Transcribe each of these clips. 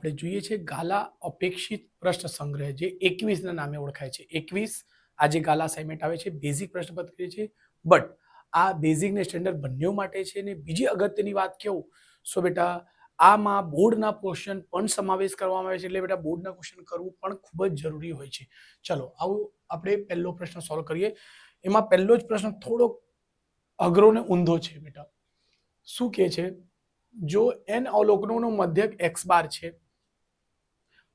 આપણે જોઈએ છે ગાલા અપેક્ષિત પ્રશ્ન સંગ્રહ જે 21 ના નામે ઓળખાય છે. 21 આ જે ગાલા અસાઇનમેન્ટ આવે છે બેઝિક પ્રશ્નપત્ર છે, બટ આ બેઝિક ને સ્ટેન્ડર્ડ બંને માટે છે. ને બીજી અગત્યની વાત કેવું, સો બેટા આમાં બોર્ડના ક્વેશ્ચન પણ સમાવેશ કરવામાં આવે છે, એટલે બેટા બોર્ડના ક્વેશ્ચન કરવું પણ ખૂબ જ જરૂરી હોય છે. ચલો આવું આપણે પહેલો પ્રશ્ન સોલ્વ કરીએ. એમાં પહેલો જ પ્રશ્ન થોડો અઘરો ને ઊંધો છે બેટા. શું કહે છે, જો n અવલોકનોનો મધ્યક x બાર છે,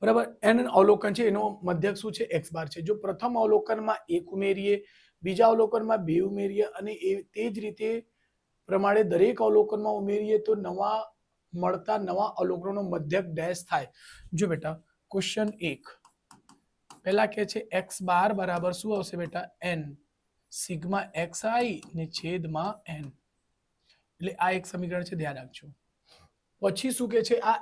બરાબર, n અવલોકન છે એનો મધ્યક શું છે, x બાર છે. જો પ્રથમ અવલોકનમાં 1 ઉમેરીએ, બીજા અવલોકનમાં 2 ઉમેરીએ અને તે જ રીતે પ્રમાણે દરેક અવલોકનમાં ઉમેરીએ તો મળતા નવા અવલોકનોનો મધ્યક ડેશ થાય. જો બેટા ક્વેશ્ચન 1 પહેલા કહે છે x બાર બરાબર શું આવશે બેટા, n સિગ્મા xi ને છેદમાં n. એટલે આ એક સમીકરણ છે, ધ્યાન રાખજો. પછી શું કે છે, આ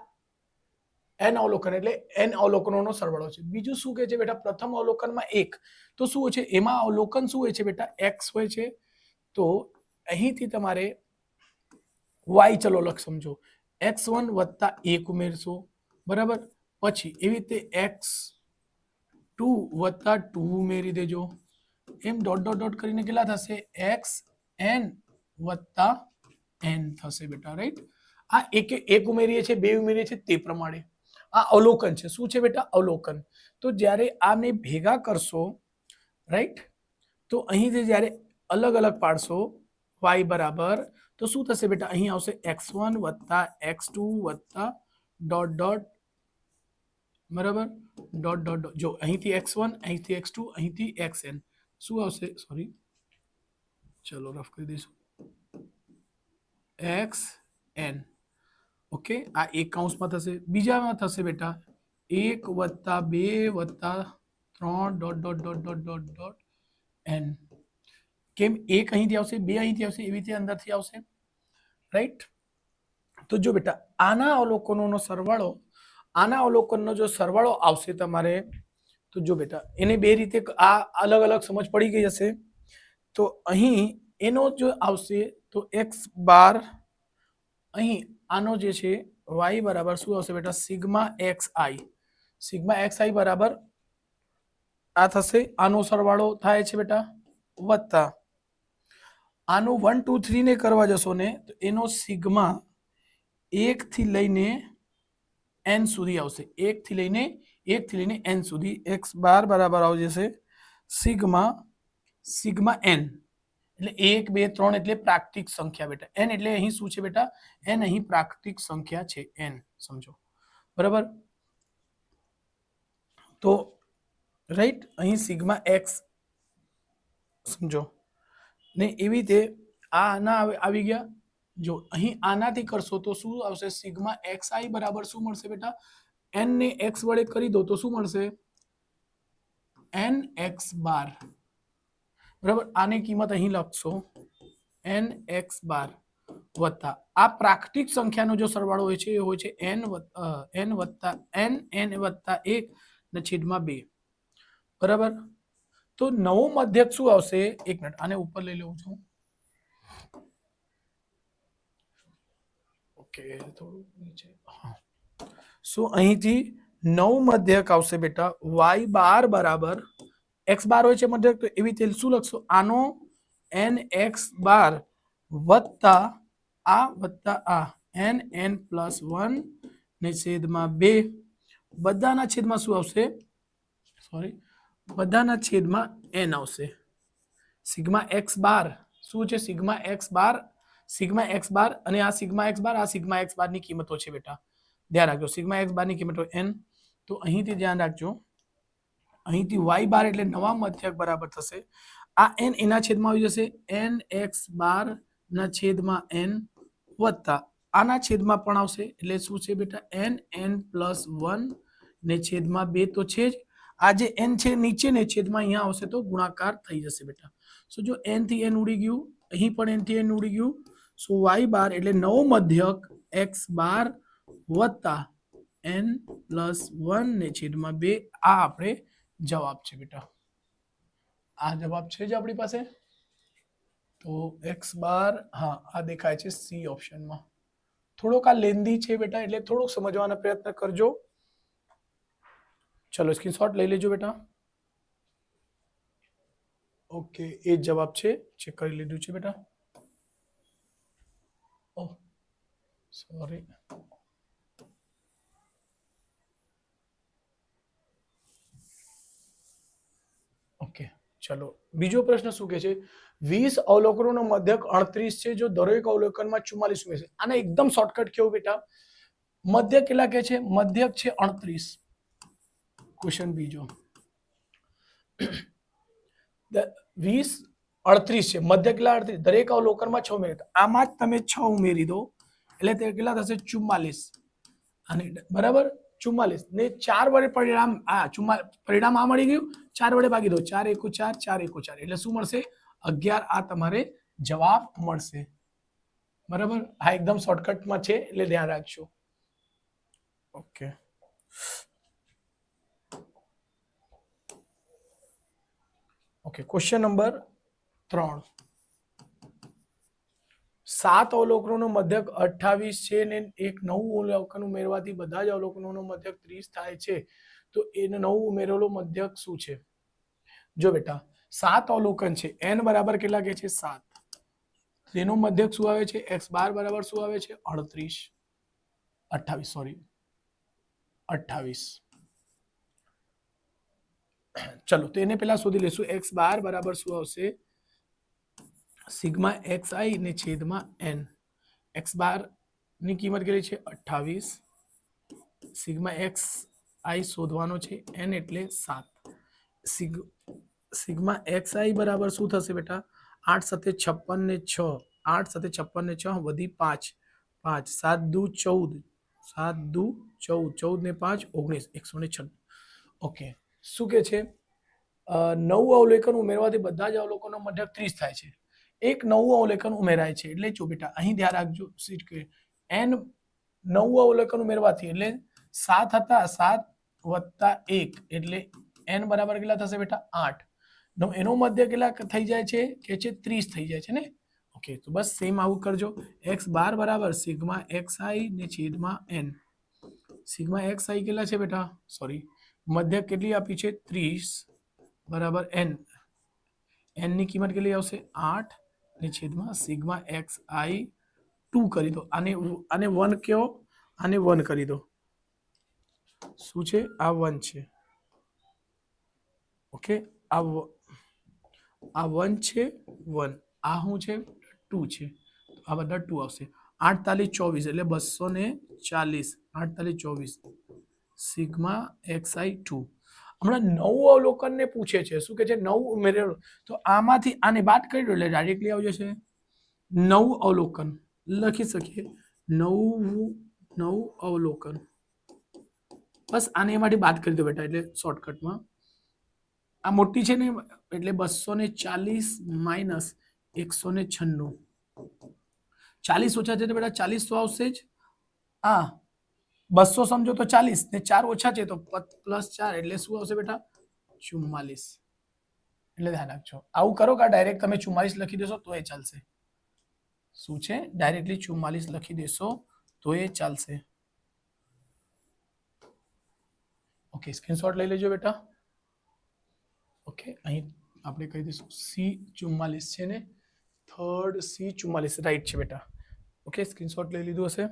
n અવલોકન એટલે n અવલોકનોનો સરવાળો છે. બીજું શું કે છે બેટા, પ્રથમ અવલોકનમાં 1, તો શું હોય છે એમાં અવલોકન શું હોય છે બેટા, x હોય છે. તો અહીંથી તમારે y ચલો લખ સમજો, x1 વત્તા 1 ઉમેરશો, બરાબર. પછી એવી રીતે x2 વત્તા 2 ઉમેરી દેજો. એમ ડોટ ડોટ ડોટ કરીને કેટલા થશે, xn વત્તા n થશે બેટા, રાઈટ. આ એક ઉમેરીએ છે, 2 ઉમેરીએ છે, તે પ્રમાણે આ અવલોકન છે. શું છે બેટા, અવલોકન. તો જ્યારે આને ભેગા કરશો, રાઈટ, તો અહીંથી જ્યારે અલગ અલગ પાડશો y બરાબર, તો શું થશે બેટા, અહીં આવશે x1 વત્તા x2 વત્તા ડોટ ડોટ, બરાબર, ડોટ ડોટ ડોટ. જો અહીંથી x1, અહીંથી x2, અહીંથી xn શું આવશે, સોરી ચલો રફ કરી દઈશું, xn. ઓકે, આ એક કૌંસમાં થશે. બીજામાં થશે બેટા 1 વત્તા 2 વત્તા 3 dot dot dot dot dot dot n. કેમ, એક અહીંથી આવશે, 2 અહીંથી આવશે, એવી રીતે અંદરથી આવશે, રાઈટ. તો જો બેટા આના અવલોકનોનો સરવાળો, આના અવલોકનનો જો સરવાળો આવશે તમારે, તો જો બેટા એને બે રીતે આ અલગ અલગ સમજ પડી ગઈ હશે. તો અહીં એનો જો આવશે તો x બાર, અહીં આનો જે છે y બરાબર શું આવશે બેટા, સિગ્મા xi. સિગ્મા xi બરાબર આ થશે, આનો સરવાળો થાય છે બેટા, વત્તા આનો 1 2 3 ને કરવા જશો ને તો એનો સિગ્મા 1 થી લઈને n સુધી આવશે. 1 થી લઈને n સુધી. x બાર બરાબર આવી જશે સિગ્મા n, એટલે 1 2 3 એટલે પ્રાકૃતિક સંખ્યા બેટા. n એટલે અહીં શું છે બેટા, n અહીં પ્રાકૃતિક સંખ્યા છે, n સમજો, બરાબર. તો રાઈટ, અહીં સિગ્મા x સમજો ને એવી રીતે આના આવી ગયા. જો અહીં આનાથી કરશો તો શું આવશે, સિગ્મા xi બરાબર શું મળશે બેટા, n ને x વડે કરી દો તો શું મળશે, nx બાર, બરાબર. આની કિંમત અહીં લખશો nx બાર વત્તા આ પ્રાકૃતિક સંખ્યાનો જો સરવાળો હોય છે એ હોય છે n વત્તા n વત્તા 1 ને છેદમાં 2, બરાબર. તો નવો મધ્યક શું આવશે, એક મિનિટ આને ઉપર લઈ લઉં છું. ઓકે, થોડું નીચે. હા, સો અહીંથી નવ મધ્યક આવશે બેટા, y બાર બરાબર x બાર હોય છે મધ્યક, તો એવી રીતે શું લખશો, આનો nx બાર વત્તા આ n પ્લસ 1 ને છેદમાં 2, બધાના છેદમાં શું આવશે, સોરી, બધાના છેદમાં n આવશે. સિગ્મા x બાર શું છે, સિગ્મા x બાર અને આ સિગ્મા x બાર ની કિંમતો છે બેટા, ધ્યાન રાખજો. સિગ્મા x બાર ની કિંમતો n, તો અહીંથી ધ્યાન રાખજો, અહીંથી y બાર એટલે નવા મધ્યક બરાબર થશે આ n એના છેદમાં આવી જશે nx બાર ના છેદમાં n વત્તા આના છેદમાં પણ આવશે, એટલે શું છે બેટા, n પ્લસ 1 ને છેદમાં 2 તો છે જ. આ જે n છે નીચે ને છેદમાં અહીંયા આવશે તો ગુણાકાર થઈ જશે બેટા. સો જો n થી n ઉડી ગયું, અહીં પણ n થી n ઉડી ગયું. સો y બાર એટલે નવો મધ્યક x બાર વત્તા n પ્લસ 1 ને છેદમાં 2, આ આપણે જવાબ છે બેટા. આ જવાબ છે જ આપણી પાસે. તો x બાર, હા આ દેખાય છે સી ઓપ્શનમાં. થોડોક આ લેન્ધી છે બેટા, એટલે થોડુંક સમજવાનો પ્રયત્ન કરજો. ચલો સ્ક્રીનશોટ લઈ લેજો બેટા. ઓકે, એ જ જવાબ છે, ચેક કરી લીધું છે બેટા. ઓહ સોરી. ઓકે ચલો, બીજો પ્રશ્ન શું કહે છે? 20 અવલોકનોનો મધ્યક 38 છે, જો દરેક અવલોકનમાં 44 ઉમેરશે. આને એકદમ શોર્ટકટ કેવું બેટા? મધ્યક કેટલા કે છે? મધ્યક છે 38. ક્વેશ્ચન બીજો, 20 38 છે, મધ્યક કેટલા? 38. દરેક અવલોકનમાં 6 ઉમેરે, આમાં જ તમે 6 ઉમેરી દો એટલે તે કેટલા થશે? 44. અને બરાબર 44 ને 4 વડે પરિણામ, પરિણામ આ મળી ગયું, 4 વડે ભાગી દો, 4 એકુ 4, 4 એકુ 4, એટલે શું મળશે? 11. આ તમારે જવાબ મળશે. બરાબર, આ એકદમ શોર્ટકટમાં છે એટલે ધ્યાન રાખજો. Okay, okay question number 3. 7 અવલોકનોનો મધ્યક 28 છે ને એક નવું અવલોકન ઉમેરવાથી બધા જ અવલોકનોનો મધ્યક 30 થાય છે, તો એને નવું ઉમેરેલો મધ્યક શું છે? જો બેટા 7 અવલોકન છે, n બરાબર કેટલા કે છે? 7. તેનો મધ્યક શું આવે છે? x બાર બરાબર શું આવે છે? 28 સોરી 28. ચલો તો એને પેલા શોધી લેશું. x બાર બરાબર શું આવશે? સિગ્મા એક્સ આઈ ને છેદમાં n. x બાર ની કિંમત કેટલી છે? 28. સિગ્મા એક્સ આઈ શોધવાનો છે, n એટલે 7. સિગ્મા એક્સ આઈ બરાબર શું થશે બેટા? 8 સાથે 56 ને 6, 8 સાથે 56 ને 6 વધી 5, 5 7 દુ 14, 7 દુ 14, 14 ને 5 19, 196. ઓકે, શું કે છે? નવું અવલોકન ઉમેરવાથી બધા જ અવલોકનો મધ્યક 30 થાય છે. એક નવું અવલોકન ઉમેરાય છે એટલે જો બેટા અહીં ધ્યાન રાખજો, સીટ કે n નવું અવલોકન ઉમેરવાથી એટલે 7 હતા, 7 વત્તા 1 એટલે n બરાબર કેટલા થશે બેટા? 8. એનો મધ્ય કેટલા થઈ જાય છે? કે છે 30 થઈ જાય છે ને. ઓકે, તો બસ સેમ આવું કરજો. x બાર બરાબર સિગ્મા એક્સ આઈ ને છેદમાં n. સિગ્મા એક્સ આઈ કેટલા છે બેટા? સોરી, મધ્યક કેટલી આપી છે? 30 બરાબર n. n ની કિંમત કેટલી આવશે? 8 ને છેદમાં સિગ્મા એક્સ આઈ 2 કરી દો. આને 1 કયો, આને 1 કરી દો. શું છે? આ 1 છે. ઓકે, આ 1 છે, 1 આ શું છે? 2 છે, આ બધા 2 આવશે. 8 તાલી 24 એટલે 240. 8 તાલી 24 સિગ્મા એક્સ આઈ 2. હમણાં નવું અવલોકન ને પૂછે છે, શું કે છે? નવું ઉમેરેલું, તો આમાંથી આને બાદ કરી દો એટલે ડાયરેક્ટલી આવી જશે. નવું અવલોકન લખી શકીએ, નવું અવલોકન. બસ આને એમાંથી બાદ કરી દો બેટા, એટલે શોર્ટકટમાં આ મોટી છે ને એટલે 240 માઇનસ 196. 40 ઓછા છે તો બેટા 40 તો આવશે જ. 200 સમજો તો 40 ને 4 ઓછા છે તો +4 એટલે શું આવશે બેટા? 44. એટલે ધ્યાન રાખજો, આવું કરો કે ડાયરેક્ટ તમે 44 લખી દેશો તો એ ચાલશે. શું છે? ડાયરેક્ટલી 44 લખી દેશો તો એ ચાલશે. ઓકે, સ્ક્રીનશોટ લઈ લેજો બેટા. ઓકે, અહીં આપણે કહી દઈશું C44 છે ને, થર્ડ C44 રાઈટ છે બેટા. ઓકે, સ્ક્રીનશોટ લઈ લીધું હશે.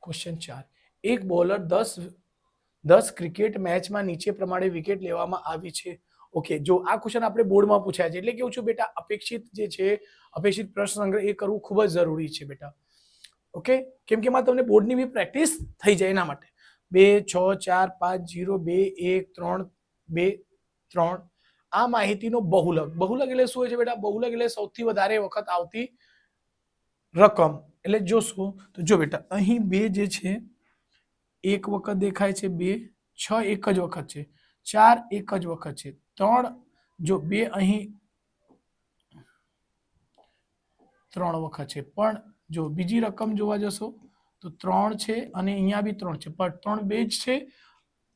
ક્વેશ્ચન 4. એક બોલર 10 ક્રિકેટ મેચમાં નીચે પ્રમાણે વિકેટ લેવામાં આવી છે. ઓકે, જો આ ક્વેશ્ચન આપણે બોર્ડમાં પૂછાય છે એટલે કેવું છું બેટા, અપેક્ષિત જે છે, અપેક્ષિત પ્રશ્ન સંગ્રહ એ કરવું ખૂબ જ જરૂરી છે બેટા. ઓકે, કેમ કે તમને બોર્ડની બી પ્રેક્ટિસ થઈ જાય એના માટે. 2 6 4 5 0 2 1 3 2 3 આ માહિતીનો બહુલક. બહુલક એટલે શું હોય છે બેટા? બહુલક એટલે સૌથી વધારે વખત આવતી રકમ. એટલે જોશું તો જો બેટા અહીં 2 જે છે એક વખત દેખાય છે, 2 6 એક જ વખત છે, 4 એક જ વખત છે, 3 જો 2 અહીં 3 વખત છે, પણ જો બીજી રકમ જોવા જશો તો 3 છે અને અહીંયા બી 3 છે, પણ 3 બે જ છે,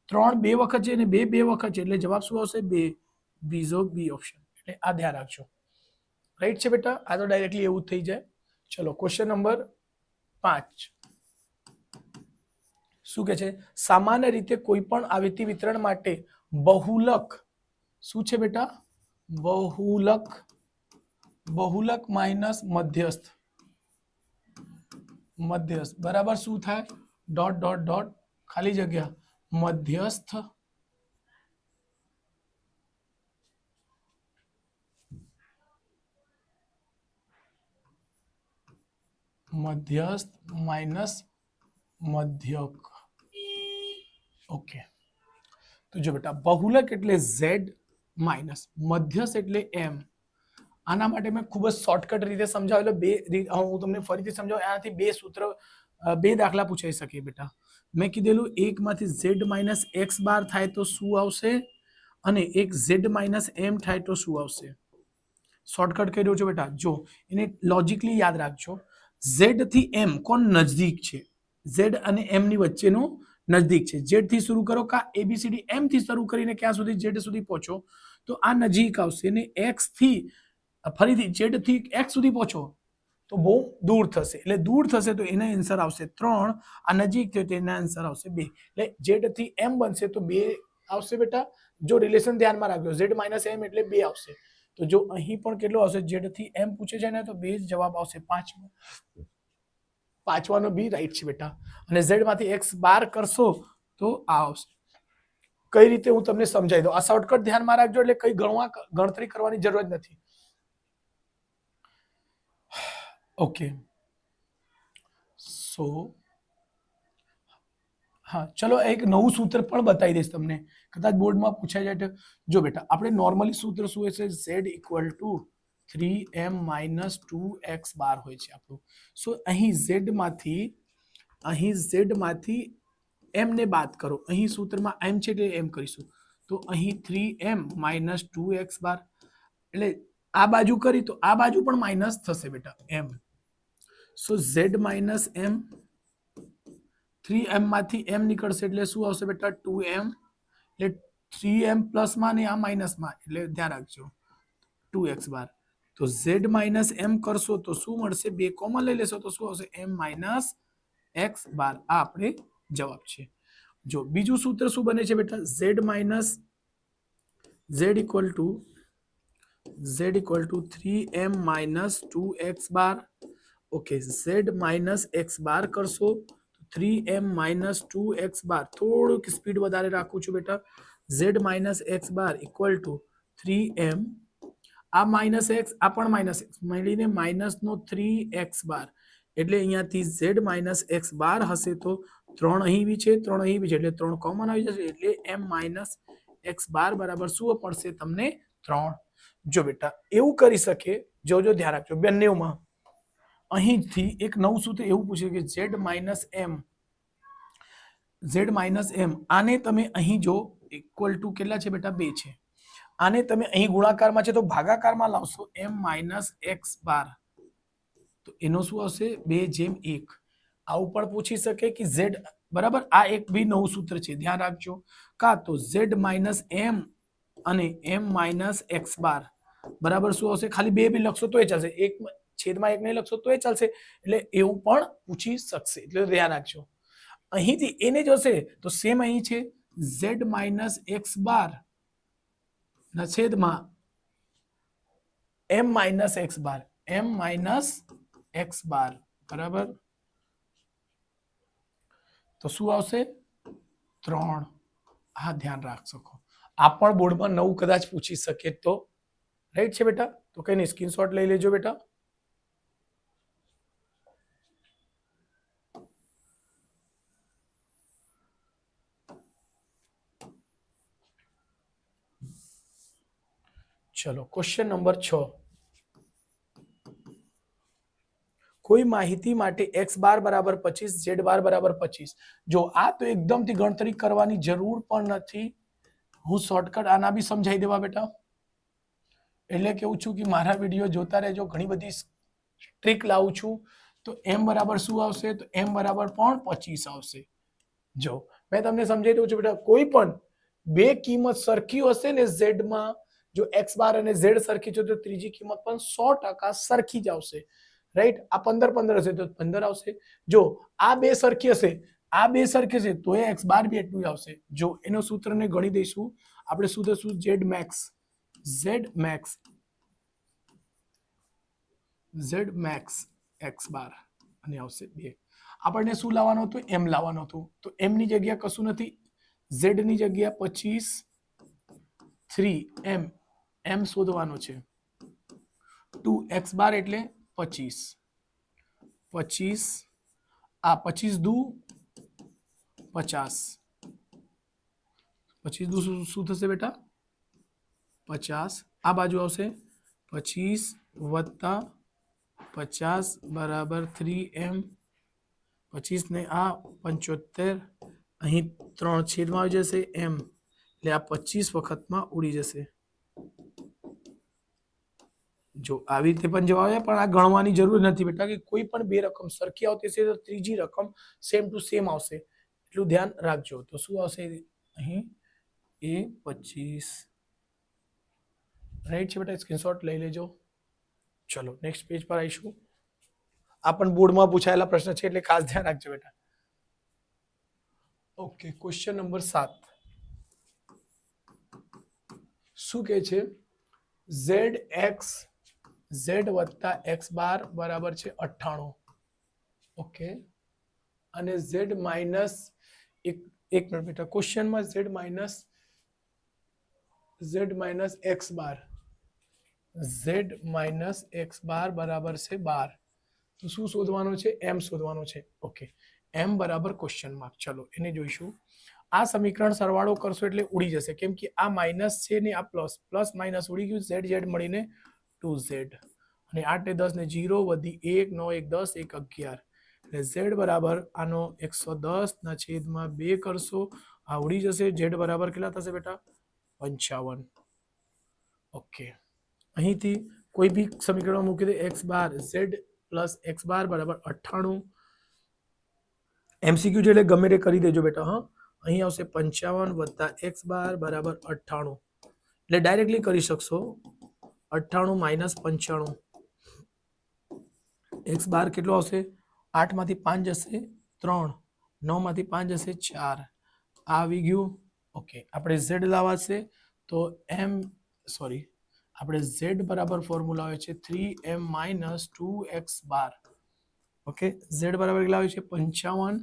3 બે વખત છે અને 2 બે વખત છે, એટલે જવાબ શું આવશે? 2. બીજો બી ઓપ્શન. એટલે આ ધ્યાન રાખજો. રાઈટ છે બેટા? આ તો ડાયરેક્ટલી એવું જ થઈ જાય. ચલો ક્વેશ્ચન નંબર 5 શું કે છે? સામાન્ય રીતે કોઈ પણ આવૃત્તિ વિતરણ માટે બહુલક શું છે બેટા? બહુલક માઇનસ મધ્યસ્થ બરાબર શું થાય? ડોટ ડોટ ડોટ ખાલી જગ્યા મધ્યસ્થ માઇનસ મધ્યક. ઓકે, તો જો બેટા બહુલક એટલે z માઇનસ મધ્યસ્થ એટલે m. આના માટે મેં ખૂબ જ શોર્ટકટ રીતે સમજાવેલો. હું તમને ફરીથી સમજાવું. આનાથી બે સૂત્ર બે દાખલા પૂછાઈ શકે બેટા. મેં કીધેલું એકમાંથી z માઇનસ એક્સ બાર થાય તો શું આવશે અને એક z માઇનસ m થાય તો શું આવશે. શોર્ટકટ કહી દઉં છું બેટા. જો એને લોજિકલી યાદ રાખજો. z થી m કોણ નજદીક છે? z અને m ની વચ્ચેનું નજદીક છે. z થી શરૂ કરો કા ABCD m થી શરૂ કરીને ક્યાં સુધી z સુધી પહોંચો તો આ નજીક આવશે ને x થી ફરીથી z થી x સુધી પહોંચો તો બહુ દૂર થશે. એટલે દૂર થશે તો એના આન્સર આવશે 3. આ નજીક થયો તો એના આન્સર આવશે 2. એટલે z થી m બનશે તો 2 આવશે બેટા. જો રિલેશન ધ્યાનમાં રાખજો z માઇનસ m એટલે 2 આવશે. તો જો અહીં પણ કેટલો આવશે? z થી m પૂછે છે ને તો 2 જવાબ આવશે. પાંચવાનો બી રાઈટ છે બેટા. અને z માંથી x બાર કરશો તો આ આવશે. કઈ રીતે હું તમને સમજાવી દઉં. આ શોર્ટકટ ધ્યાનમાં રાખજો એટલે કઈ ગણતરી કરવાની જરૂર જ નથી. ઓકે, સો હા ચલો એક નવું સૂત્ર પણ બતાવી દઈશ તમને. કદાચ બોર્ડમાં પૂછાઈ જાય તો જો બેટા આપણે નોર્મલી સૂત્ર શું હોય છે? z equal to 3m minus 2x બાર હોય છે આપણું. સો અહીં z માંથી m ને બાદ કરો. અહીં સૂત્રમાં m છે એટલે m કરીશું. તો અહીં 3m માઇનસ 2x બાર એટલે આ બાજુ કરી તો આ બાજુ પણ માઇનસ થશે બેટા m. સો z માઇનસ m 3m માંથી m નીકળશે એટલે શું આવશે બેટા? 2m. એટલે 3m પ્લસમાં ને આ માઇનસમાં એટલે ધ્યાન રાખજો 2x બાર. તો z માઇનસ m કરશો તો શું મળશે? 2 કોમન લઈ લેશો તો શું આવશે? m માઇનસ x બાર. આ આપણે જવાબ છે. જો બીજું સૂત્ર શું બને છે બેટા? z equal to 3m minus 2x bar. Okay, z minus x બાર કરશો 3m માઇનસ 2x બાર. થોડુંક સ્પીડ વધારે રાખું છું બેટા. z minus x bar equal to 3m આ માઇનસ x આ પણ માઇનસ x મળીને માઇનસ નો 3x બાર. એટલે અહીંયાથી z માઇનસ x બાર હશે તો 3 અહીં બી છે 3 અહીં બી છે એટલે 3 કોમન આવી જશે. એટલે m માઇનસ x બાર બરાબર શું પડશે તમને? 3. જો બેટા એવું કરી શકે. જો ધ્યાન રાખજો બંનેમાં. અહીંથી એક નવું સૂત્ર એવું પૂછે કે z માઇનસ m આને તમે અહીં જો ઇક્વલ ટુ કેટલા છે બેટા? 2 છે. આને તમે અહીં ગુણાકારમાં છે તો ભાગાકારમાં લાવશો m માઇનસ x બાર તો એનો શું આવશે? 2/1. આવું પણ પૂછી શકે કે z બરાબર. આ એક બી નવું સૂત્ર છે ધ્યાન રાખજો. કા તો z માઇનસ m અને m માઇનસ x બાર બરાબર શું આવશે? ખાલી 2 બી લખશો તોય ચાલશે. એક છેદમાં 1 નહીં લખશો તોય ચાલશે. એટલે એવું પણ પૂછી શકશે. એટલે ધ્યાન રાખજો. અહીંથી એને જોશે તો સેમ અહીં છે z માઇનસ x બાર ના છેદમાં m માઇનસ x બાર. m માઇનસ x બાર બરાબર. તો શું આવશે? 3. હા ધ્યાન રાખશો. આ પણ બોર્ડમાં નવું કદાચ પૂછી શકે તો રાઈટ છે બેટા. તો કઈ નહીં સ્ક્રીનશોટ લઈ લેજો બેટા. ચલો ક્વેશ્ચન નંબર 6. કોઈ માહિતી માટે x બાર બરાબર 25 z બાર બરાબર 25. જો આ તો એકદમથી ગણતરી કરવાની જરૂર પણ નથી. હું શોર્ટકટ આના બી સમજાવી દેવા બેટા. એટલે કેવું છું કે મારા વિડીયો જોતા રહેજો. ઘણી બધી ટ્રીક લાવું છું. તો m બરાબર શું આવશે? તો m બરાબર પણ 25 આવશે. જો મેં તમને સમજાવી દઉં છું બેટા. કોઈ પણ બે કિંમત સરખી હશે ને z માં જો x બાર અને z સરખી છે તો ત્રીજી કિંમત પણ 100% સરખી જ આવશે, રાઈટ. આ 15 15 હશે તો 15 આવશે. જો આ બે સરખી હશે, આ બે સરખી હશે તો એ x બાર બી એટલું જ આવશે. જો એનો સૂત્રને ગણી દઈશું આપણે, શું થશું, z max x બાર અને આવશે 2. આપણને શું લાવવાનું હતું, m લાવવાનું હતું. તો m ની જગ્યા કશું નથી, z ની જગ્યા 25 3m m શોધવાનો છે. 2x બાર એટલે 25 આ 25 દુ 50, 25 દુ શું થશે બેટા, 50. આ બાજુ આવશે 25 વત્તા 50 બરાબર 3m. 25 ને આ 75, અહીં 3 છેદમાં આવી જશે m, એટલે આ 25 વખતમાં ઉડી જશે. જો આવી રીતે પણ જવાબ આવે, પણ આ ગણવાની જરૂર નથી બેટા, કે કોઈ પણ બે રકમ સરખી આવતી હશે તો ત્રીજી રકમ સેમ ટુ સેમ આવશે, એટલું ધ્યાન રાખજો. તો શું આવશે અહીં, એ 25, રાઈટ છે બેટા, સ્ક્રીનશોટ લઈ લેજો. ચલો નેક્સ્ટ પેજ પર આવીશું. આ પણ બોર્ડમાં પૂછાયેલા પ્રશ્ન છે એટલે ખાસ ધ્યાન રાખજો બેટા. ઓકે, ક્વેશ્ચન નંબર 7 શું કહે છે, z વત્તા x બાર બરાબર છે 98. ઓકે, અને z માઇનસ એક મિનિટ બેટા, ક્વેશ્ચનમાં z માઇનસ x બાર બરાબર છે 12. તો શું શોધવાનું છે, m શોધવાનું છે. ઓકે, m બરાબર ક્વેશ્ચન માર્ક. ચલો એને જોઈશું. આ સમીકરણ સરવાળો કરશો એટલે ઉડી જશે, કેમ કે આ માઇનસ છે ને આ પ્લસ માઇનસ ઉડી ગયું, z મળીને 2z, અને 8 ને 10 ને 0 વધી 1 9 1 10 1 11, એટલે z બરાબર આનો 110 ના છેદમાં 2 કરશો, આ ઉડી જશે. z બરાબર કેટલા થશે બેટા, 55. ઓકે, અહીંથી કોઈ બી સમીકરણ મૂકી દે, x બાર z પ્લસ x બાર બરાબર 98. MCQ છે એટલે ગમે તે કરી દેજો બેટા. હા, અહીં આવશે 55 વત્તા x બાર બરાબર 98, એટલે ડાયરેક્ટલી કરી શકશો. 98 માઇનસ 95, x બાર કેટલો આવશે, 8 માંથી 5 જશે 3, 9 માંથી 5 જશે 4, આ આવી ગયું. ઓકે, આપણે z લાવવા છે તો આપણે z બરાબર ફોર્મ્યુલા આવે છે 3m માઇનસ 2x બાર. ઓકે, z બરાબર કેટલા આવે છે 55.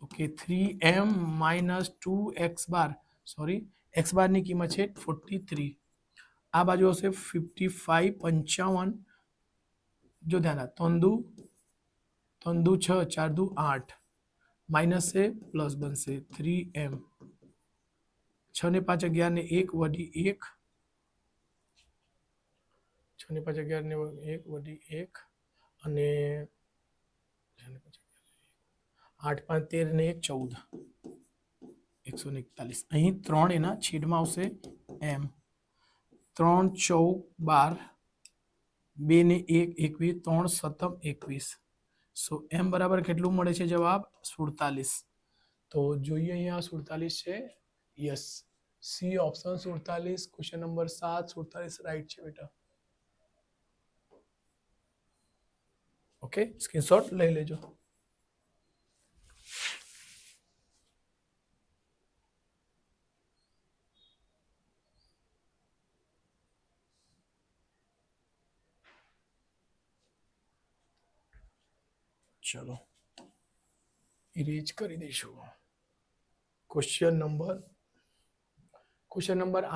ઓકે, 3m માઇનસ 2x બાર, x બાર ની કિંમત છે 43. આ બાજુ આવશે 55 55, જો ધ્યાન આપ, 3 દુ 6 4 દુ 8, માઇનસ છે પ્લસ બનશે 3m. 6 ને 5 11 ને 1 વધી 1, 6 ને 5 11 ને 1 વધી 1, અને 8 5 13 ને 1 14, 141. અહીં 3 એના છેદમાં આવશે m. 3 14 12, 2 ને 1 21, 3 7 21. સો m બરાબર કેટલું મળે છે જવાબ, 47. તો જોઈએ અહીંયા 47 છે. Yes, C option 47, question number 7 47 right છે બેટા. ઓકે, સ્ક્રીનશોટ લઈ લેજો. ચલો ઇરેજ કરી દઈશું. ક્વેશ્ચન નંબર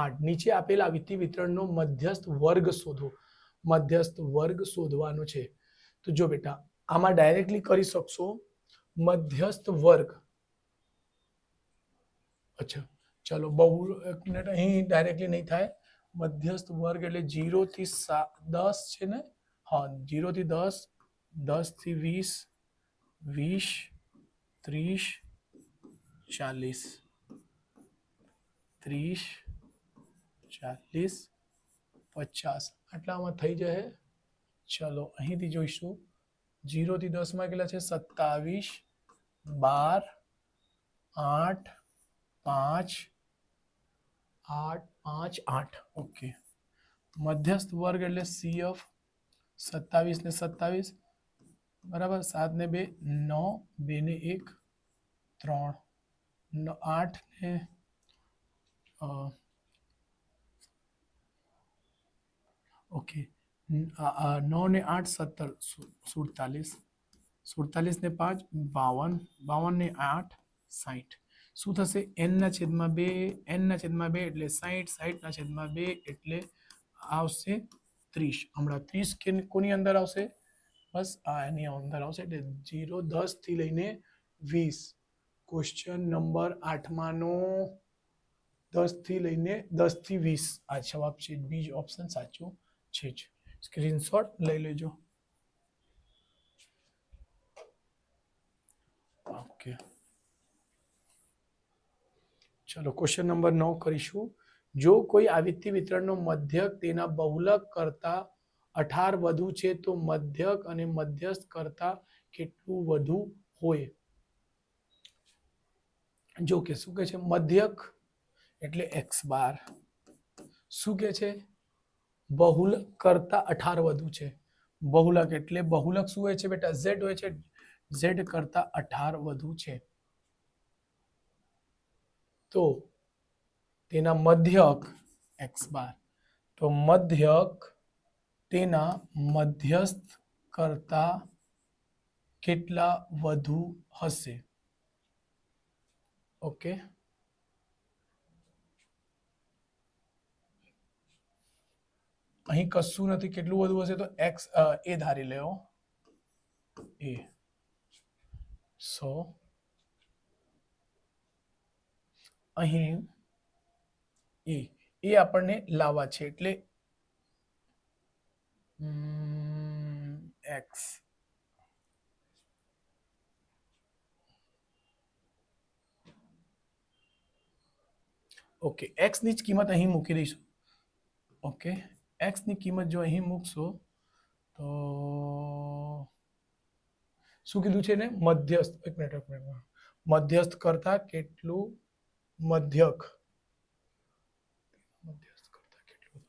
8, નીચે આપેલા વિત્તીય વિતરણનો મધ્યસ્થ વર્ગ શોધો. મધ્યસ્થ વર્ગ શોધવાનો છે. તો જો બેટા, આમાં ડાયરેક્ટલી કરી શકશો મધ્યસ્થ વર્ગ. અચ્છા, ચલો બહુ એક મિનિટ, અહીં ડાયરેક્ટલી નહીં થાય. મધ્યસ્થ વર્ગ એટલે 0 થી 10 છે ને. હા, 0 થી 10, 10 થી 20, 20 30 40, 30 40 50, આટલામાં થઈ જશે. ચલો અહીંથી જોઈશું, 0 થી 10 માં કેટલા છે, 27, 12, 8, 5, 8 5 8 ઓકે મધ્યસ્થ વર્ગ એટલે CF 27 ને 27 બરાબર 7 ને 2 9 2 ને 1 3 8 ને ઓકે 9 ને 8 17 47 47 ને 5 52 52 ને 8 60 શું થશે n ના છેદમાં 2 n ના છેદમાં 2 એટલે 60 60 ના છેદમાં 2 એટલે આવશે 30 હમણાં 30 કે કોની અંદર આવશે બસ આ એની અંદર આવશે એટલે 0 10 થી લઈને 20 ક્વેશ્ચન નંબર 8 માનો 10 થી લઈને 10 થી 20 આ જવાબ છે બીજો ઓપ્શન સાચો છે જ સ્ક્રીનશોટ લઈ લેજો ઓકે ચલો ક્વેશ્ચન નંબર 9 કરીશું જો કોઈ આવૃત્તિ વિતરણનો મધ્યક તેના બહુલક કરતા 18 વધુ છે તો મધ્યક અને મધ્યસ્થ કરતા કેટલું વધુ હોય જો કે શું કહે છે મધ્યક એટલે x બાર શું કહે છે બહુલક કરતા 18 વધુ છે બહુલક એટલે બહુલક શું હોય છે બેટા z હોય છે z કરતા 18 વધુ છે તો તેના મધ્યક x બાર તો મધ્યક તેના મધ્યસ્થ કરતા કેટલા વધુ હશે ઓકે અહીં કશું નથી કેટલું વધુ હશે તો x એ ધારી લેવો એ સો અહીં એ આપણને લાવવા છે એટલે x ઓકે x ની જ કિંમત અહીં મૂકી દઈશું ઓકે x ની કિંમત જો અહીં મૂકશો તો શું કીધું છે ને મધ્યસ્થ એક મિનિટ મધ્યસ્થ કરતા કેટલું મધ્યક મધ્યસ્થ કરતા કેટલું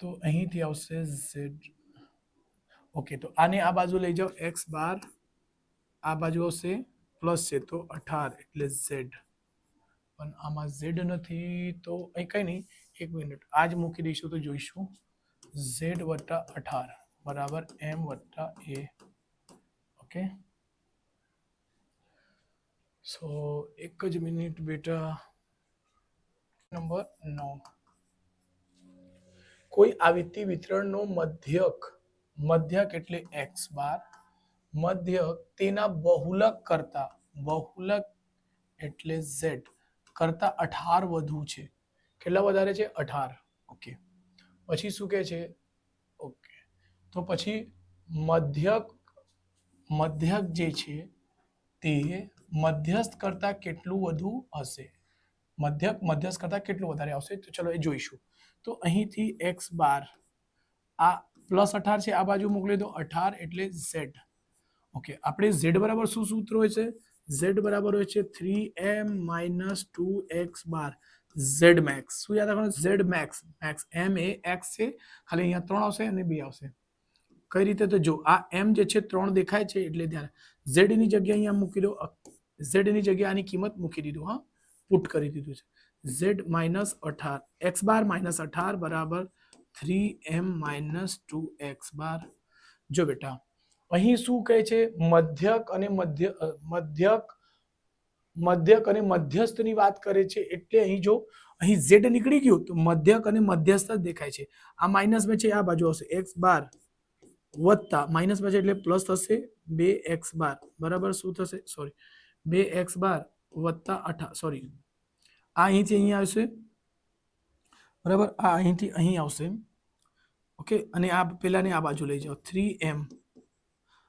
તો અહીંથી આવશે z ઓકે તો આને આ બાજુ લઈ જાઓ x બાર આ બાજુ આવશે પ્લસ છે તો 18 એટલે z પણ આમાં z નથી તો અહીં કઈ નહીં એક મિનિટ આજ મૂકી દઈશું તો જોઈશું z વત્તા 18 બરાબર m વત્તા a ઓકે સો એક જ મિનિટ બેટા નંબર 9 કોઈ આવૃત્તિ વિતરણનો મધ્યક એટલે x બાર મધ્યક તેના બહુલક એટલે z કરતા 18 વધુ છે કેટલા વધારે છે 18 ઓકે પછી શું કહે છે ઓકે તો પછી મધ્યક જે છે તે મધ્યસ્થ કરતા કેટલું વધુ હશે મધ્યસ્થ કરતા કેટલું વધારે આવશે તો ચલો એ જોઈશું તો અહીંથી x બાર આ પ્લસ 18 છે આ બાજુ મોકલી દો 18 એટલે z ઓકે આપણે z બરાબર શું સૂત્ર હોય છે z બરાબર હોય છે 3m - 2x બાર z max શું યાદ રાખવાનું z max m એ x છે ખાલી અહીંયા 3 આવશે અને 2 આવશે કઈ રીતે તો જો આ m જે છે 3 દેખાય છે એટલે ધ્યાન z ની જગ્યાએ અહીંયા મૂકી દો z ની જગ્યાએ આની કિંમત મૂકી દીધું હા પુટ કરી દીધું છે z - 18 x બાર - 18 બરાબર 3m - 2x બાર જો બેટા અહીં શું કહે છે મધ્યક અને મધ્યસ્થની વાત કરે છે એટલે અહીં જો અહીં z નીકળી ગયું તો મધ્યક અને મધ્યસ્થ જ દેખાય છે આ માઇનસ માં છે આ બાજુ આવશે x બાર વત્તા માઇનસ માં છે એટલે પ્લસ થશે 2x બાર બરાબર શું થશે સોરી 2x બાર વત્તા 18 સોરી આ અહીંથી અહીં આવશે બરાબર આ અહીંથી અહીં આવશે ઓકે અને આ પેલાને આ બાજુ લઈ જાઓ 3m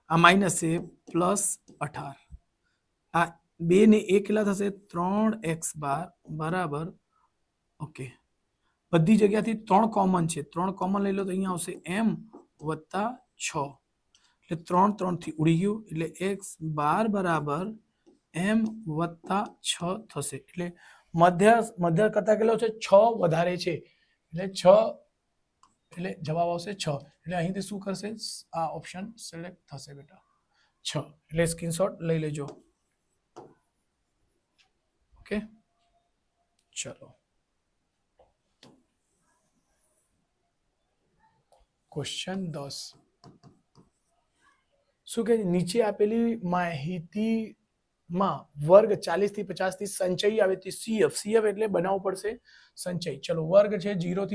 આ માઇનસ છે પ્લસ 18 આ 2 ને 1 કેટલા થશે 3x બાર બરાબર ઓકે બધી જગ્યાથી 3 કોમન છે 3 કોમન લઈ લો તો અહીંયા આવશે m વત્તા 6 એટલે 3 3 થી ઉડી ગયું એટલે x બાર બરાબર m વત્તા 6 થશે એટલે મધ્ય કરતા કેટલો છે 6 વધારે છે એટલે 6 એટલે જવાબ આવશે 6 એટલે અહીંથી શું કરશે આ ઓપ્શન સિલેક્ટ થશે બેટા 6 એટલે સ્ક્રીનશોટ લઈ લેજો ઓકે ચલો ક્વેશ્ચન 10 શું કે નીચે આપેલી માહિતીમાં વર્ગ 40 થી 50 થી સંચયી આવે તે સીએફ એટલે બનાવવું પડશે સંચય ચલો વર્ગ છે 0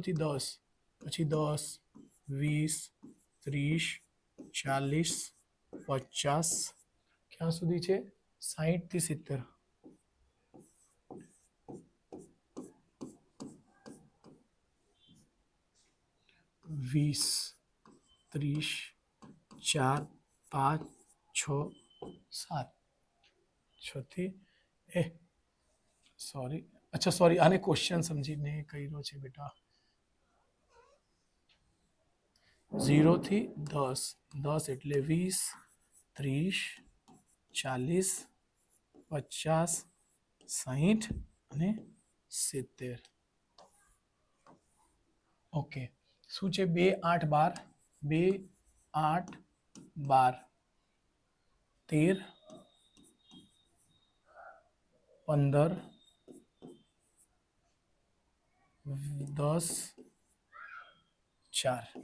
થી 10 પછી 10 20 30 40 50 ક્યાં સુધી છે 60 થી 70 20 30 4 5 6 7 6 થી સોરી अच्छा सॉरी आने क्वेश्चन समझीने કર્યો છે બેટા 0 થી 10 10 એટલે 20 30 40 50 60 અને 70 ઓકે શું છે 2 8 12 2 8 12 13 15 10 4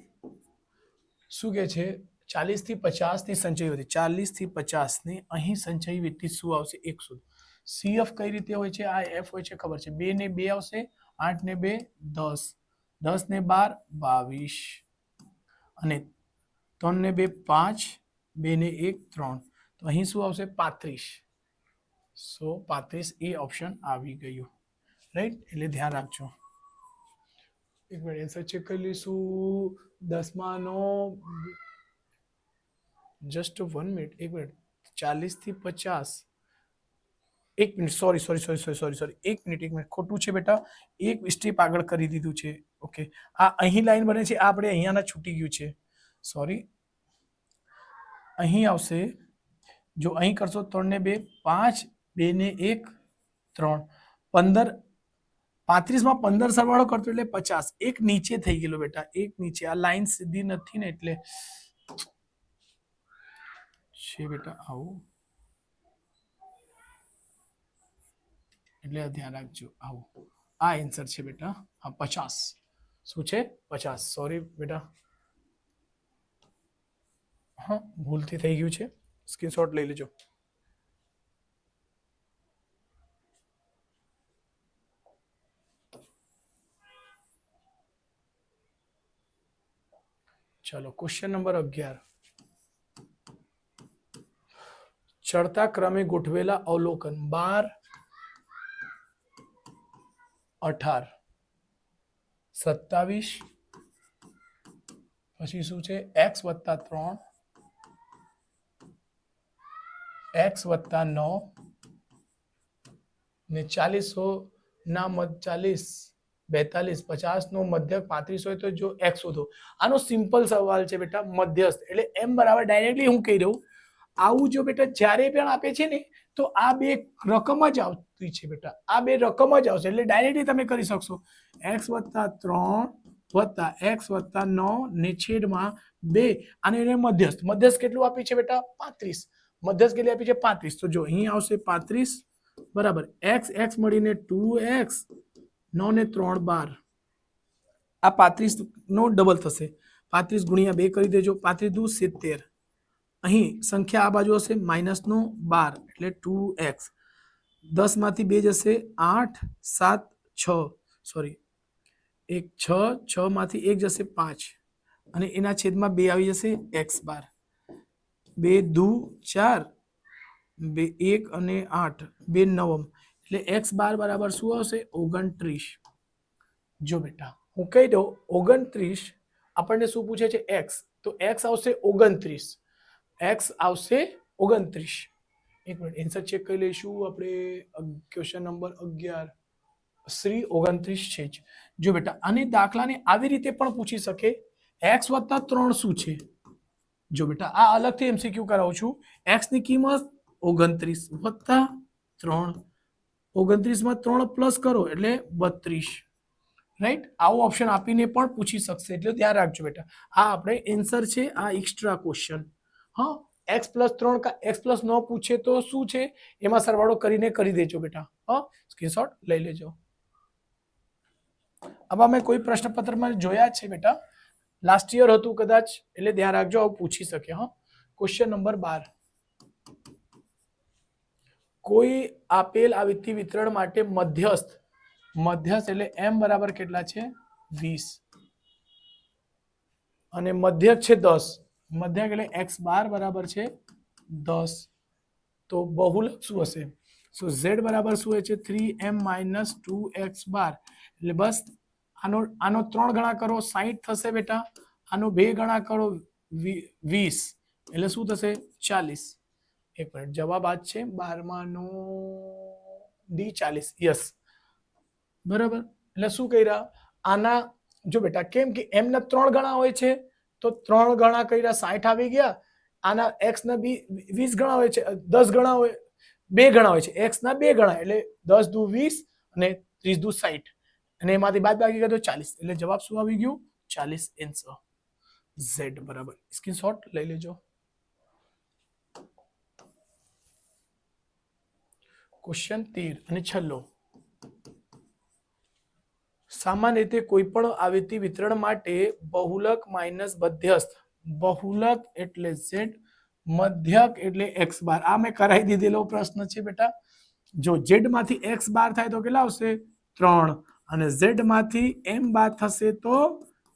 શું કે છે 40 થી 50 ની સંચયી હતી 40 થી 50 ની અહીં સંચયી વિત્તી શું આવશે 100 સીએફ કઈ રીતે હોય છે આ એફ હોય છે ખબર છે 2 ને 2 આવશે 8 ને 2 10 10 ને 12 22 અને 3 ને 2 5 2 ને 1 3 તો અહીં શું આવશે 35 સો 35 એ ઓપ્શન આવી ગયું રાઈટ એટલે ધ્યાન રાખજો એક મિનિટ આન્સર ચેક કરી લઈશું 10 નો જસ્ટ 1 મિનિટ એક મિનિટ 40 થી 50 એક મિનિટ સોરી એક મિનિટ ખોટું છે બેટા એક સ્ટેપ આગળ કરી દીધું છે ઓકે આ અહીં લાઈન બને છે આ આપણે અહીંયાના છૂટી ગયું છે સોરી અહીં આવશે જો અહીં કરશો 3 ને 2 5 2 ને 1 3 15 35 માં 15 સરવાળો કરતો એટલે 50 એક નીચે થઈ ગયેલો બેટા એક નીચે આ લાઈન સીધી નથી ને એટલે છે બેટા આવું એટલે ધ્યાન રાખજો આવું આ આન્સર છે બેટા હા 50 શું છે 50 સોરી બેટા હા ભૂલથી થઈ ગયું છે સ્ક્રીનશોટ લઈ લેજો चलो क्वेश्चन नंबर 11 चढ़ता क्रमे गोठवेला अवलोकन 12 18 27 પછી શું છે x વત્તા 3 x વત્તા 9 ને 40 ના મધ 40 42 50 નો મધ્યક 35 હોય તો જો x શોધો આનો સિમ્પલ સવાલ છે બેટા મધ્યસ્થ એટલે m બરાબર ડાયરેક્ટલી હું કહી દઉં આવું જો બેટા જ્યારે પણ આપે છે ને તો આ બે રકમ જ આવતી છે બેટા આ બે રકમ જ આવશે એટલે ડાયરેક્ટલી તમે કરી શકશો x વત્તા 3 વત્તા x વત્તા 9 ને છેદમાં 2 અને એને મધ્યસ્થ કેટલું આપી છે બેટા 35 મધ્યસ્થ કેટલી આપી છે 35 તો જો અહીં આવશે 35 બરાબર x મળીને 2x 9 ને 3 12 આ 35 નો ડબલ થશે 35 ગુણ્યા 2 કરી દેજો 35 દુ 70 અહીં સંખ્યા આ બાજુ હશે માઇનસ નો 12 એટલે 2x 10 માંથી 2 જશે 8 7 6 સોરી 1 6 6 માંથી 1 જશે 5 અને એના છેદમાં 2 આવી જશે x બાર 2 દુ 4 2 1 અને 8 2 નવમ એટલે x બાર બરાબર શું આવશે 29 જો બેટા હું કહી દઉં 29 આપણને શું પૂછે છે x તો x આવશે 29 x આવશે 29 એક મિનિટ આન્સર ચેક કરી લઈશું આપણે ક્વેશ્ચન નંબર 11 શ્રી 29 છે જ જો બેટા આને દાખલાને આવી રીતે પણ પૂછી શકે x વત્તા 3 શું છે જો બેટા આ અલગથી MCQ કરાવું છું x ની કિંમત 29 વત્તા 3, 29 માં 3 પ્લસ કરો એટલે 32, રાઈટ. આવો ઓપ્શન આપીને પણ પૂછી શકશે, એટલે ધ્યાન રાખજો બેટા. આ આપણે આન્સર છે, આ એક્સ્ટ્રા ક્વેશ્ચન. હા, x+3 કા x+ ન પૂછે તો શું છે, એમાં સરવાળો કરીને કરી દેજો બેટા. હા, સ્ક્રીનશોટ લઈ લેજો. હવે અમે કોઈ પ્રશ્નપત્રમાં જોયા છે બેટા, લાસ્ટ યર હતું કદાચ, એટલે ધ્યાન રાખજો, આવું પૂછી શકે. હા, ક્વેશ્ચન નંબર 12. કોઈ આપેલ આવૃત્તિ વિતરણ માટે મધ્યસ્થ એટલે m બરાબર કેટલા છે 20 અને મધ્યક છે 10, મધ્યક એટલે x12 બરાબર છે 10, તો બહુલક શું હશે? સો z બરાબર શું હોય છે 3m - 2x12, એટલે બસ આનો 3 ગણા કરો 60 થશે બેટા, આનો 2 ગણા કરો 20, એટલે શું થશે 40. એક મિનિટ, જવાબ આ છે 12નો D40. યસ, બરાબર. એટલે શું કર્યા આના, જો બેટા, કેમ કે m ના 3 ગણા હોય છે, તો 3 ગણા કર્યા 60 આવી ગયા. આના x ના 20 ગણા હોય છે, 10 ગણા હોય, 2 ગણા હોય છે, x ના 2 ગણા, એટલે 10 દુ 20 અને 30 દુ 60, અને એમાંથી બાદ બાકી કર્યો 40, એટલે જવાબ શું આવી ગયું 40 આન્સર. z બરાબર. સ્ક્રીનશોટ લઈ લેજો. ક્વેશ્ચન 13 અને છેલ્લો. સામાન્ય રીતે કોઈ પણ આવૃત્તિ વિતરણ માટે બહુલક માઇનસ મધ્યસ્થ, બહુલક એટલે z, મધ્યક એટલે x12. આ મેં કરાવી દીધેલો પ્રશ્ન છે બેટા. જો z માંથી x12 થાય તો કેટલા આવશે 3, અને z માંથી m12 થશે તો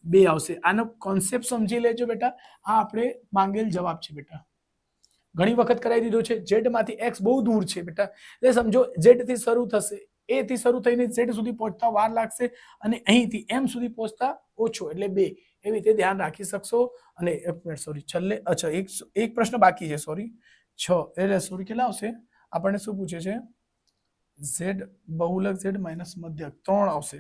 2 આવશે. આનો કોન્સેપ્ટ સમજી લેજો બેટા, આ આપણે માંગેલ જવાબ છે બેટા. ઘણી વખત કરાવી દીધો છે. z માંથી x બહુ દૂર છે બેટા, એટલે સમજો z થી શરૂ થશે, a થી શરૂ થઈને z સુધી પહોંચતા વાર લાગશે, અને અહીંથી m સુધી પહોંચતા ઓછો, એટલે 2. એવી રીતે ધ્યાન રાખી શકશો. અને એક મિનિટ, સોરી, છેલ્લે અચ્છા એક પ્રશ્ન બાકી છે, સોરી 6, એટલે સોરી કેટલા આવશે આપણને, શું પૂછે છે z બહુલક z માઇનસ મધ્યક 3 આવશે.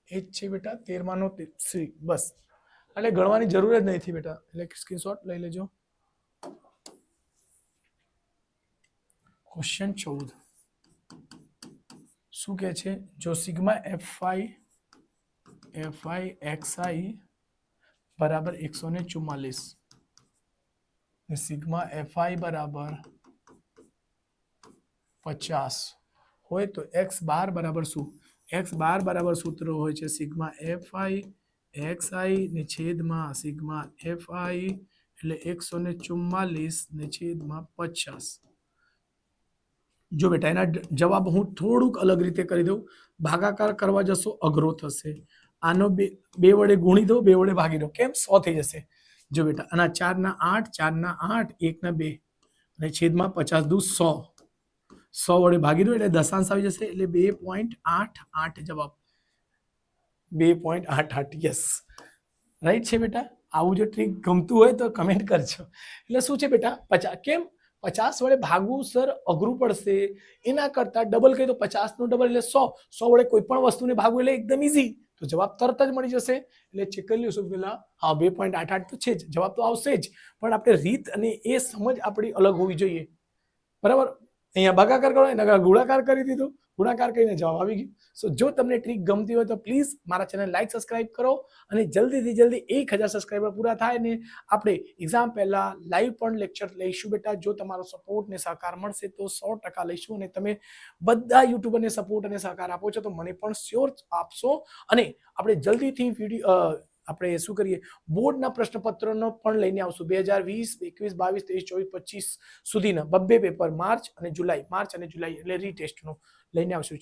એ જ છે બેટા 13માંનો C. બસ, એટલે ગણવાની જરૂર જ નથી બેટા, એટલે સ્ક્રીનશોટ લઈ લેજો. ક્વેશ્ચન 14 શું કહે છે? જો સિગ્મા fi xi બરાબર 144, સિગ્મા fi બરાબર 50 હોય તો x12 બરાબર શું? x12 બરાબર સૂત્ર હોય છે સિગ્મા fi xi ને છેદમાં સિગ્મા fi, એટલે 144 ને છેદમાં 50. જો બેટા, એના જવાબ હું થોડુંક અલગ રીતે કરી દઉં. ભાગાકાર કરવા જશો અઘરો થશે. આનો 2 વડે ગુણી દો, 2 વડે ભાગી દો, કેમ 100 થઈ જશે. જો બેટા, આના 4 ના 8, 4 ના 8, 1 ના 2, અને છેદમાં 50 દુ 100, 100 વડે ભાગી દો એટલે દશાંશ આવી જશે, એટલે 2.88 જવાબ 2.88. યસ, રાઈટ છે બેટા. આવું જો ટ્રીક ગમતું હોય તો કમેન્ટ કરજો. એટલે શું છે બેટા 50, કેમ 50 વડે ભાગવું સર અઘરું પડશે, એના કરતા ડબલ કહી તો 50 નું ડબલ એટલે 100, 100 વડે કોઈ પણ વસ્તુને ભાગવું એટલે એકદમ ઈઝી, તો જવાબ તરત જ મળી જશે. એટલે ચેક કરી લેશું પેલા. હા, 2.88 તો છે જ, જવાબ તો આવશે જ, પણ આપણે રીત અને એ સમજ આપણી અલગ હોવી જોઈએ, બરાબર. અહીંયા ભાગાકાર કરો, એના ગુણાકાર કરી દીધો, ગુણાકાર કરીને જવાબ આવી ગયો. સો જો તમને ટ્રીક ગમતી હોય તો પ્લીઝ મારા ચેનલ લાઈક સબસ્ક્રાઇબ કરો, અને જલ્દીથી જલ્દી 1000 સબસ્ક્રાઇબર પૂરા થાય ને આપણે એક્ઝામ પહેલા લાઈવ પણ લેક્ચર લઈશું બેટા. જો તમારો સપોર્ટ ને સહકાર મળશે તો 100% લઈશું, અને તમે બધા યુટ્યુબરને સપોર્ટ અને સહકાર આપો છો તો મને પણ શ્યોર આપશો. અને આપણે જલ્દીથી વિડીયો આપણે શું કરીએ, બોર્ડના પ્રશ્નપત્રનો પણ લઈને આવશું 2020, 21, 22, 23, 24, 25 સુધીના 2 પેપર, માર્ચ અને જુલાઈ એટલે રીટેસ્ટનો લઈને આવશું.